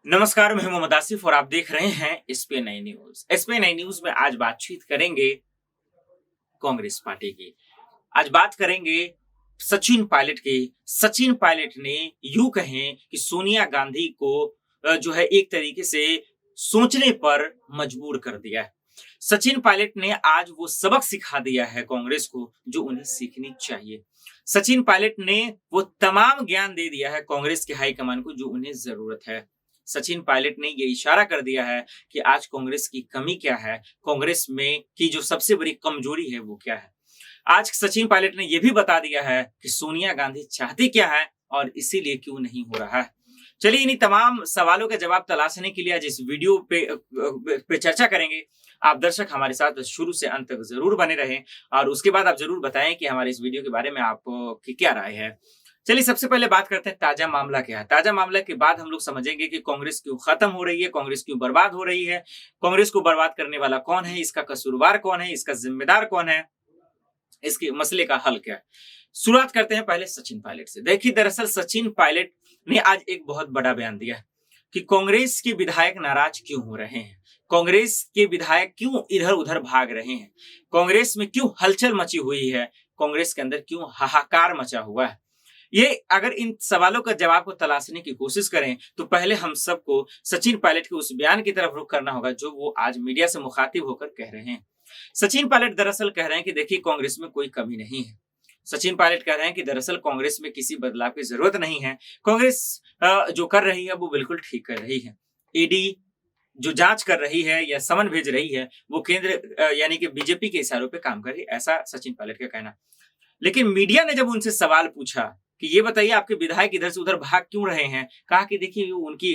नमस्कार, मैं मोहम्मद आसिफ और आप देख रहे हैं SP nine news. SP nine news में आज बातचीत करेंगे कांग्रेस पार्टी की। आज बात करेंगे सचिन पायलट की। सचिन पायलट ने यूं कहें कि सोनिया गांधी को जो है एक तरीके से सोचने पर मजबूर कर दिया है। सचिन पायलट ने आज वो सबक सिखा दिया है कांग्रेस को जो उन्हें सीखनी चाहिए। सचिन पायलट ने वो तमाम ज्ञान दे दिया है कांग्रेस के हाईकमान को जो उन्हें जरूरत है। सचिन पायलट ने ये इशारा कर दिया है कि आज कांग्रेस की कमी क्या है, कांग्रेस में की जो सबसे बड़ी कमजोरी है वो क्या है। आज सचिन पायलट ने यह भी बता दिया है कि सोनिया गांधी चाहती क्या है और इसीलिए क्यों नहीं हो रहा है। चलिए इन्हीं तमाम सवालों के जवाब तलाशने के लिए आज इस वीडियो पे चर्चा करेंगे। आप दर्शक हमारे साथ शुरू से अंत तक जरूर बने रहें और उसके बाद आप जरूर बताएं कि हमारे इस वीडियो के बारे में आपकी क्या राय है। चलिए सबसे पहले बात करते हैं ताजा मामला क्या है। ताजा मामला के बाद हम लोग समझेंगे कि कांग्रेस क्यों खत्म हो रही है, कांग्रेस क्यों बर्बाद हो रही है, कांग्रेस को बर्बाद करने वाला कौन है, इसका कसूरवार कौन है, इसका जिम्मेदार कौन है, इसके मसले का हल क्या है। शुरुआत करते हैं पहले सचिन पायलट से। देखिए दरअसल सचिन पायलट ने आज एक बहुत बड़ा बयान दिया कि कांग्रेस के विधायक नाराज क्यों हो रहे हैं, कांग्रेस के विधायक क्यों इधर उधर भाग रहे हैं, कांग्रेस में क्यों हलचल मची हुई है, कांग्रेस के अंदर क्यों हाहाकार मचा हुआ है। ये अगर इन सवालों का जवाब को तलाशने की कोशिश करें तो पहले हम सबको सचिन पायलट के उस बयान की तरफ रुख करना होगा जो वो आज मीडिया से मुखातिब होकर कह रहे हैं। सचिन पायलट दरअसल कह रहे हैं कि देखिए कांग्रेस में कोई कमी नहीं है। सचिन पायलट कह रहे हैं कि दरअसल कांग्रेस में किसी बदलाव की जरूरत नहीं है, कांग्रेस जो कर रही है वो बिल्कुल ठीक कर रही है। ईडी जो जांच कर रही है या समन भेज रही है वो केंद्र यानी कि बीजेपी के इशारों पे काम कर रही है, ऐसा सचिन पायलट का कहना। लेकिन मीडिया ने जब उनसे सवाल पूछा कि ये बताइए आपके विधायक इधर से उधर भाग क्यों रहे हैं, कहा कि देखिए उनकी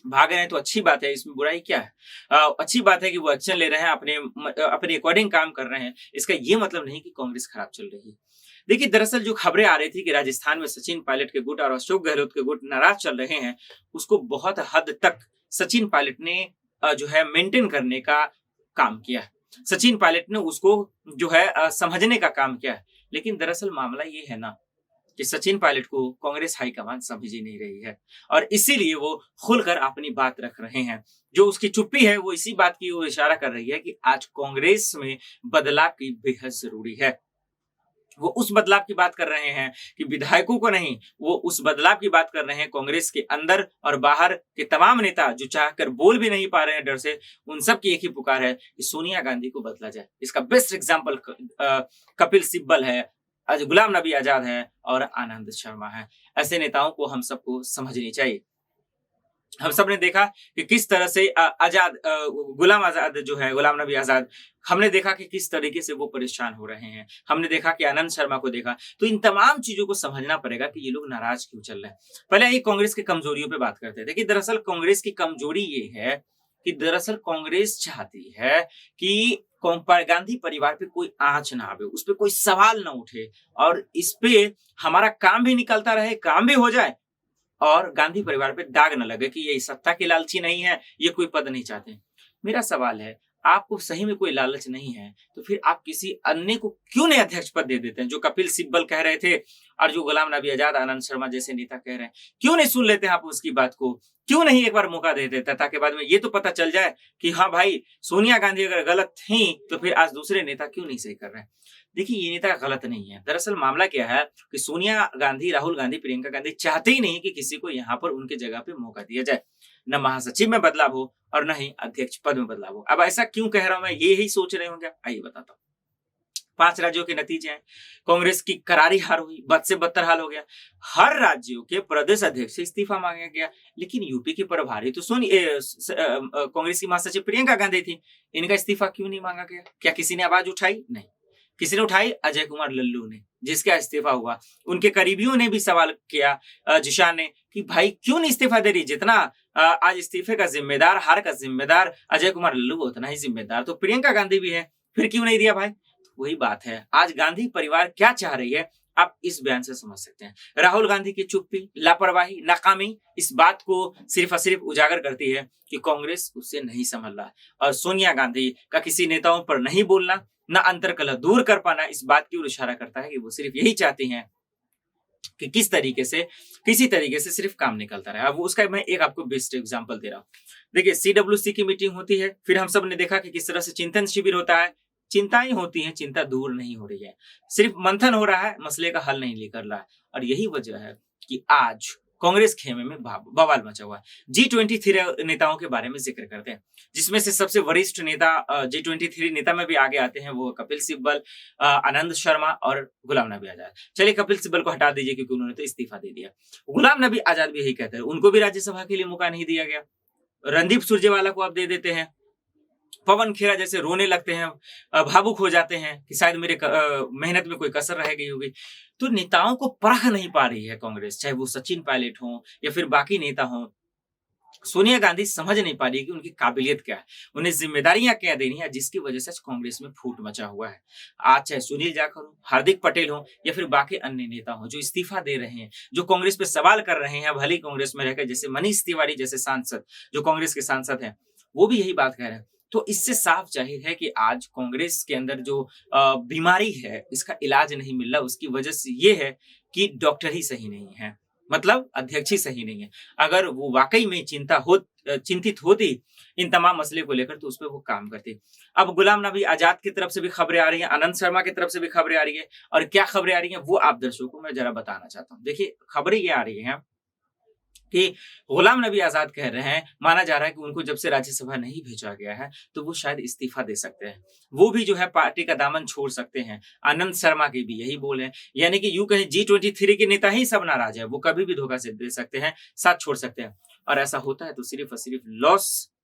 भाग रहे हैं तो अच्छी बात है, इसमें बुराई क्या है। अच्छी बात है कि वो एक्शन ले रहे हैं, अपने अकॉर्डिंग काम कर रहे हैं, इसका ये मतलब नहीं कि कांग्रेस खराब चल रही है। देखिए दरअसल जो खबरें आ रही थी कि राजस्थान में सचिन पायलट के गुट और अशोक गहलोत के गुट नाराज चल रहे हैं, उसको बहुत हद तक सचिन पायलट ने जो है मेंटेन करने का काम किया है। सचिन पायलट ने उसको जो है समझने का काम किया है। लेकिन दरअसल मामला ये है ना कि सचिन पायलट को कांग्रेस हाईकमान समझ ही नहीं रही है और इसीलिए वो खुलकर अपनी बात रख रहे हैं। जो उसकी चुप्पी है वो इसी बात की ओर इशारा कर रही है कि आज कांग्रेस में बदलाव की बेहद जरूरी है। वो उस बदलाव की बात कर रहे हैं कि विधायकों को नहीं, वो उस बदलाव की बात कर रहे हैं कांग्रेस के अंदर और बाहर के तमाम नेता जो चाहकर बोल भी नहीं पा रहे हैं डर से, उन सब की एक ही पुकार है कि सोनिया गांधी को बदला जाए। इसका बेस्ट एग्जाम्पल कपिल सिब्बल है, आज गुलाम नबी आजाद है और आनंद शर्मा है। ऐसे नेताओं को हम सबको समझनी चाहिए। हम सब ने देखा कि किस तरह से गुलाम आजाद जो है, गुलाम नबी आजाद, हमने देखा कि किस तरीके से वो परेशान हो रहे हैं। हमने देखा कि आनंद शर्मा को देखा। तो इन तमाम चीजों को समझना पड़ेगा कि ये लोग नाराज क्यों चल रहे हैं। पहले ये कांग्रेस की कमजोरियों पे बात करते थे कि दरअसल कांग्रेस की कमजोरी ये है कि दरअसल कांग्रेस चाहती है कि गांधी परिवार पे कोई आंच ना आवे, उस पर कोई सवाल ना उठे और इस पे हमारा काम भी निकलता रहे, काम भी हो जाए और गांधी परिवार पे दाग न लगे कि ये सत्ता के लालची नहीं है, ये कोई पद नहीं चाहते। मेरा सवाल है, आपको सही में कोई लालच नहीं है तो फिर आप किसी अन्य को क्यों नहीं अध्यक्ष पद दे देते हैं। जो कपिल सिब्बल कह रहे थे और जो गुलाम नबी आजाद, आनंद शर्मा जैसे नेता कह रहे हैं, क्यों नहीं सुन लेते हैं आप उसकी बात को, क्यों नहीं एक बार मौका दे देते ताकि बाद में ये तो पता चल जाए कि हाँ भाई सोनिया गांधी अगर गलत थी तो फिर आज दूसरे नेता क्यों नहीं सही कर रहे हैं। देखिए ये नेता गलत नहीं है। दरअसल मामला क्या है कि सोनिया गांधी, राहुल गांधी, प्रियंका गांधी चाहते ही नहीं कि किसी को यहाँ पर उनके जगह पे मौका दिया जाए। न महासचिव में बदलाव हो और न ही अध्यक्ष पद में बदलाव हो। अब ऐसा क्यों कह रहा हूं मैं, ये ही सोच रहे होंगे, आइए बताता हूँ। 5 राज्यों के नतीजे हैं। कांग्रेस की करारी हार हुई, बद से बदतर हाल हो गया। हर राज्यों के प्रदेश अध्यक्ष से इस्तीफा मांगा गया। लेकिन यूपी की प्रभारी तो कांग्रेस की महासचिव प्रियंका गांधी थी, इनका इस्तीफा क्यों नहीं मांगा गया। क्या किसी ने आवाज उठाई? नहीं। किसी ने उठाई? अजय कुमार लल्लू ने, जिसका इस्तीफा हुआ। उनके करीबियों ने भी सवाल किया जिशान ने कि भाई क्यों नहीं इस्तीफा दे रही। जितना आज इस्तीफे का जिम्मेदार, हार का जिम्मेदार अजय कुमार लल्लू, उतना ही जिम्मेदार तो प्रियंका गांधी भी है, फिर क्यों नहीं दिया भाई। वही बात है, आज गांधी परिवार क्या चाह रही है आप इस बयान से समझ सकते हैं। राहुल गांधी की चुप्पी, लापरवाही, नाकामी इस बात को सिर्फ और सिर्फ उजागर करती है कि कांग्रेस उससे नहीं संभल रहा और सोनिया गांधी का किसी नेताओं पर नहीं बोलना, न अंतर्कलह दूर कर पाना इस बात की ओर इशारा करता है कि वो सिर्फ यही चाहती हैं कि किसी तरीके से सिर्फ काम निकलता रहा। अब उसका मैं एक आपको बेस्ट एग्जांपल दे रहा हूँ। देखिए, सीडब्ल्यूसी की मीटिंग होती है, फिर हम सब ने देखा कि किस तरह से चिंतन शिविर होता है। चिंताएं होती हैं, चिंता दूर नहीं हो रही है, सिर्फ मंथन हो रहा है, मसले का हल नहीं निकल रहा है। और यही वजह है कि आज कांग्रेस खेमे में बवाल मचा हुआ है। G23 नेताओं के बारे में जिक्र करते हैं, जिसमें से सबसे वरिष्ठ नेता G23 नेता में भी आगे आते हैं, वो कपिल सिब्बल, आनंद शर्मा और गुलाम नबी आजाद। चलिए, कपिल सिब्बल को हटा दीजिए क्योंकि उन्होंने तो इस्तीफा दे दिया। गुलाम नबी आजाद भी यही कहते हैं, उनको भी राज्यसभा के लिए मौका नहीं दिया गया। रणदीप सुरजेवाला को आप दे देते हैं। पवन खेरा जैसे रोने लगते हैं, भावुक हो जाते हैं कि शायद मेरे मेहनत में कोई कसर रह गई होगी। तो नेताओं को परख नहीं पा रही है कांग्रेस, चाहे वो सचिन पायलट हो या फिर बाकी नेता हो। सोनिया गांधी समझ नहीं पा रही है कि उनकी काबिलियत क्या है, उन्हें जिम्मेदारियां क्या देनी है, जिसकी वजह से कांग्रेस में फूट मचा हुआ है। आज चाहे सुनील जाखड़ हो, हार्दिक पटेल हो या फिर बाकी अन्य नेता हो जो इस्तीफा दे रहे हैं, जो कांग्रेस पे सवाल कर रहे हैं, भले कांग्रेस में रहकर, जैसे मनीष तिवारी जैसे सांसद जो कांग्रेस के सांसद हैं, वो भी यही बात कह रहे हैं। तो इससे साफ जाहिर है कि आज कांग्रेस के अंदर जो बीमारी है, इसका इलाज नहीं मिल रहा। उसकी वजह से ये है कि डॉक्टर ही सही नहीं है, मतलब अध्यक्ष ही सही नहीं है। अगर वो वाकई में चिंतित होती इन तमाम मसले को लेकर, तो उस पर वो काम करती। अब गुलाम नबी आजाद की तरफ से भी खबरें आ रही हैं, आनंद शर्मा की तरफ से भी खबरें आ रही है, और क्या खबरें आ रही हैं वो आप दर्शकों को मैं जरा बताना चाहता हूँ। देखिए, खबरें ये आ रही हैं कि गुलाम नबी आजाद कह रहे हैं, माना जा रहा है कि उनको जब से राज्यसभा नहीं भेजा गया है, तो वो शायद इस्तीफा दे सकते हैं, वो भी जो है पार्टी का दामन छोड़ सकते हैं। आनंद शर्मा के भी यही बोल है, यानी कि यूं कहें G23 के नेता ही सब नाराज है, वो कभी भी धोखा से दे सकते हैं, साथ छोड़ सकते हैं। और ऐसा होता है तो सिर्फ और सिर्फ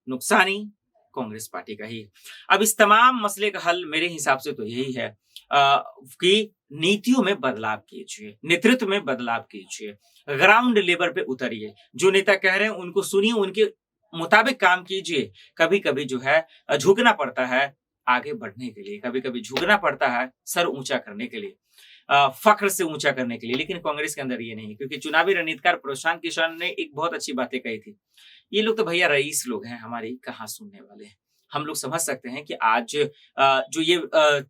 नुकसानी कांग्रेस पार्टी का ही। अब इस तमाम मसले का हल मेरे हिसाब से तो यही है कि नीतियों में बदलाव कीजिए, नेतृत्व में बदलाव कीजिए, ग्राउंड लेवल पे उतरिए, जो नेता कह रहे हैं उनको सुनिए, उनके मुताबिक काम कीजिए। कभी कभी जो है झुकना पड़ता है आगे बढ़ने के लिए, कभी कभी झुकना पड़ता है सर ऊंचा करने के लिए, फख्र से ऊंचा करने के लिए। लेकिन कांग्रेस के अंदर ये नहीं, क्योंकि चुनावी रणनीतिकार प्रशांत किशोर ने एक बहुत अच्छी बातें कही थी। ये लोग तो भैया रईस लोग हैं, हमारी कहाँ सुनने वाले हैं। हम लोग समझ सकते हैं कि आज जो ये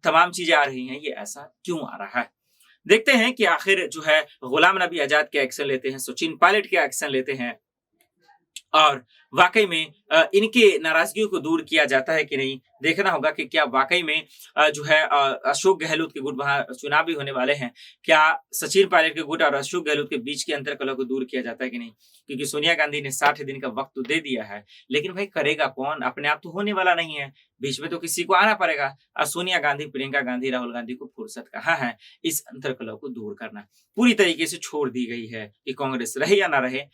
तमाम चीजें आ रही हैं, ये ऐसा क्यों आ रहा है। देखते हैं कि आखिर जो है गुलाम नबी आजाद के एक्शन लेते हैं, सचिन पायलट के एक्शन लेते हैं, और वाकई में इनके नाराजगियों को दूर किया जाता है कि नहीं। देखना होगा कि क्या वाकई में जो है अशोक गहलोत के गुट, वहां चुनाव भी होने वाले हैं, क्या सचिन पायलट के गुट और अशोक गहलोत के बीच की अंतरकलह को दूर किया जाता है कि नहीं। क्योंकि सोनिया गांधी ने 60 दिन का वक्त तो दे दिया है, लेकिन भाई करेगा कौन, अपने आप तो होने वाला नहीं है, बीच में तो किसी को आना पड़ेगा। और सोनिया गांधी, प्रियंका गांधी, राहुल गांधी को फुर्सत कहाँ है इस अंतरकलह को दूर करना। पूरी तरीके से छोड़ दी गई है कि कांग्रेस रहे या ना रहे,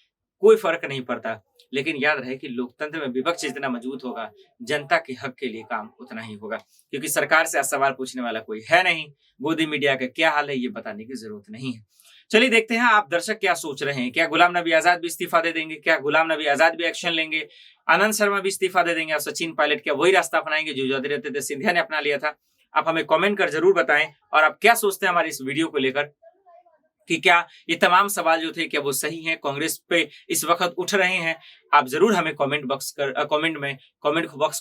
कोई फर्क नहीं पड़ता। लेकिन याद रहे कि लोकतंत्र में विपक्ष जितना मजबूत होगा, जनता के हक के लिए काम उतना ही होगा। क्योंकि सरकार से सवाल पूछने वाला कोई है नहीं, गोदी मीडिया का क्या हाल है ये बताने की जरूरत नहीं है। चलिए देखते हैं आप दर्शक क्या सोच रहे हैं। क्या गुलाम नबी आजाद भी इस्तीफा दे देंगे? क्या गुलाम नबी आजाद भी एक्शन लेंगे? आनंद शर्मा भी इस्तीफा दे देंगे? और सचिन पायलट क्या वही रास्ता अपनाएंगे जो ज्योतिरादित्य सिंधिया ने अपना लिया था? आप हमें कमेंट कर जरूर बताएं, और आप क्या सोचते हैं हमारी इस वीडियो को लेकर, कि क्या ये तमाम सवाल जो थे क्या वो सही हैं, कांग्रेस पे इस वक्त उठ रहे हैं? आप जरूर हमें कमेंट बॉक्स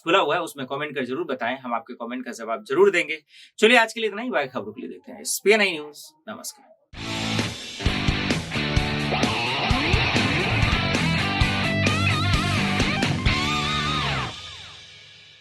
खुला हुआ है, उसमें कमेंट कर जरूर बताएं, हम आपके कमेंट का जवाब जरूर देंगे। चलिए आज के लिए इतना ही, बाकी खबरों के लिए देखते हैं SPN न्यूज। नमस्कार।